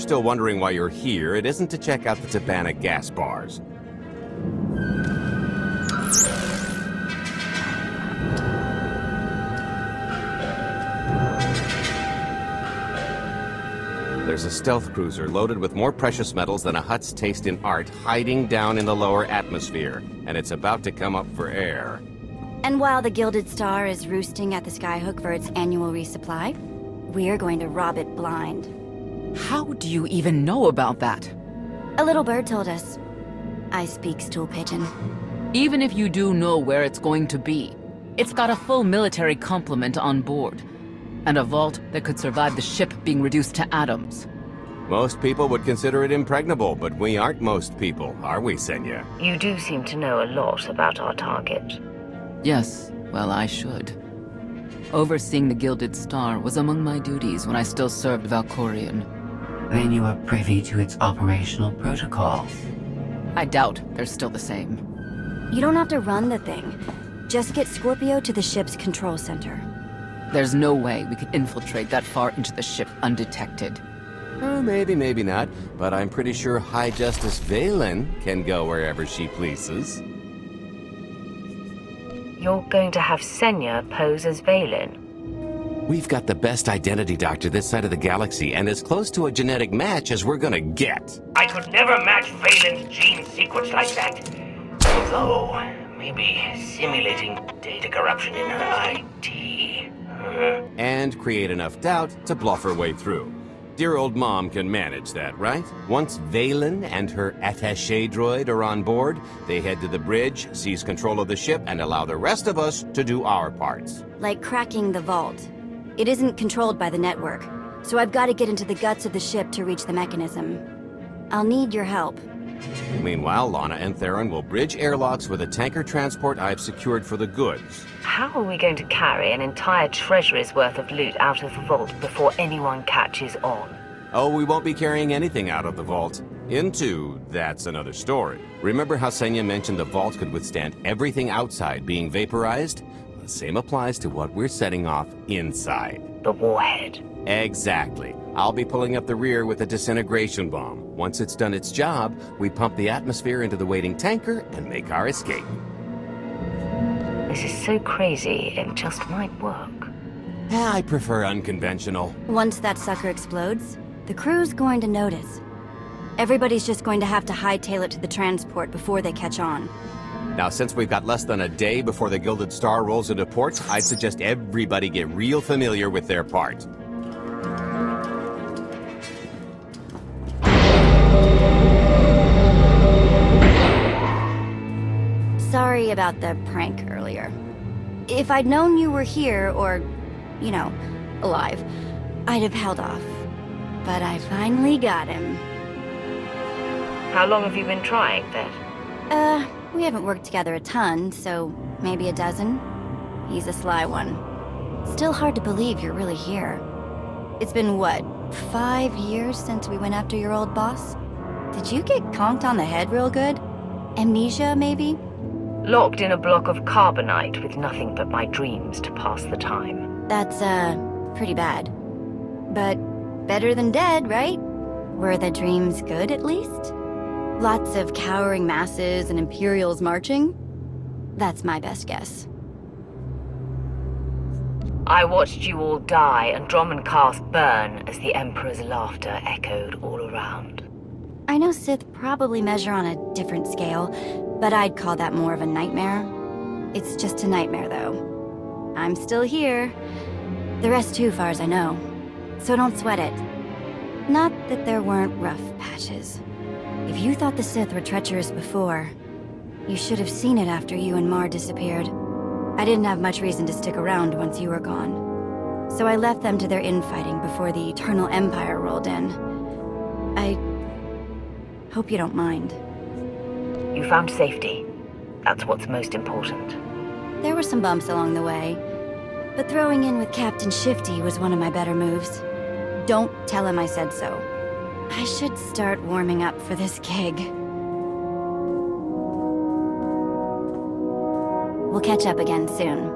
still wondering why you're here, it isn't to check out the Tabana gas bars. There's a stealth cruiser loaded with more precious metals than a Hutt's taste in art hiding down in the lower atmosphere, and it's about to come up for air. And while the Gilded Star is roosting at the Skyhook for its annual resupply, we're going to rob it blind. How do you even know about that? A little bird told us. I speak stool pigeon. Even if you do know where it's going to be, it's got a full military complement on board. And a vault that could survive the ship being reduced to atoms. Most people would consider it impregnable, but we aren't most people, are we, Senya? You do seem to know a lot about our target. Yes, well, I should. Overseeing the Gilded Star was among my duties when I still served Valkorion. Then you are privy to its operational protocols. I doubt they're still the same. You don't have to run the thing. Just get Scorpio to the ship's control center. There's no way we could infiltrate that far into the ship undetected. Maybe, maybe not, but I'm pretty sure High Justice Valen can go wherever she pleases. You're going to have Senya pose as Valen. We've got the best identity doctor this side of the galaxy, and as close to a genetic match as we're gonna get. I could never match Valen's gene sequence like that. Although, maybe simulating data corruption in her IT. And create enough doubt to bluff her way through. Dear old mom can manage that, right? Once Valen and her attaché droid are on board, they head to the bridge, seize control of the ship, and allow the rest of us to do our parts. Like cracking the vault. It isn't controlled by the network, so I've got to get into the guts of the ship to reach the mechanism. I'll need your help. Meanwhile, Lana and Theron will bridge airlocks with a tanker transport I've secured for the goods. How are we going to carry an entire treasury's worth of loot out of the vault before anyone catches on? Oh, we won't be carrying anything out of the vault. Into, that's another story. Remember how Senya mentioned the vault could withstand everything outside being vaporized? The same applies to what we're setting off inside. The warhead. Exactly. I'll be pulling up the rear with a disintegration bomb. Once it's done its job, we pump the atmosphere into the waiting tanker and make our escape. This is so crazy, it just might work. I prefer unconventional. Once that sucker explodes, the crew's going to notice. Everybody's just going to have to hightail it to the transport before they catch on. Now, since we've got less than a day before the Gilded Star rolls into port, I'd suggest everybody get real familiar with their part. Sorry about the prank earlier. If I'd known you were here, or, you know, alive, I'd have held off. But I finally got him. How long have you been trying, then? We haven't worked together a ton, so maybe a dozen. He's a sly one. Still hard to believe you're really here. It's been, what, 5 years since we went after your old boss? Did you get conked on the head real good? Amnesia, maybe? Locked in a block of carbonite with nothing but my dreams to pass the time. That's, pretty bad. But better than dead, right? Were the dreams good, at least? Lots of cowering masses and Imperials marching? That's my best guess. I watched you all die and Drommencast burn as the Emperor's laughter echoed all around. I know Sith probably measure on a different scale, but I'd call that more of a nightmare. It's just a nightmare, though. I'm still here. The rest too, far as I know. So don't sweat it. Not that there weren't rough patches. If you thought the Sith were treacherous before, you should have seen it after you and Mar disappeared. I didn't have much reason to stick around once you were gone. So I left them to their infighting before the Eternal Empire rolled in. I hope you don't mind. You found safety. That's what's most important. There were some bumps along the way, but throwing in with Captain Shifty was one of my better moves. Don't tell him I said so. I should start warming up for this gig. We'll catch up again soon.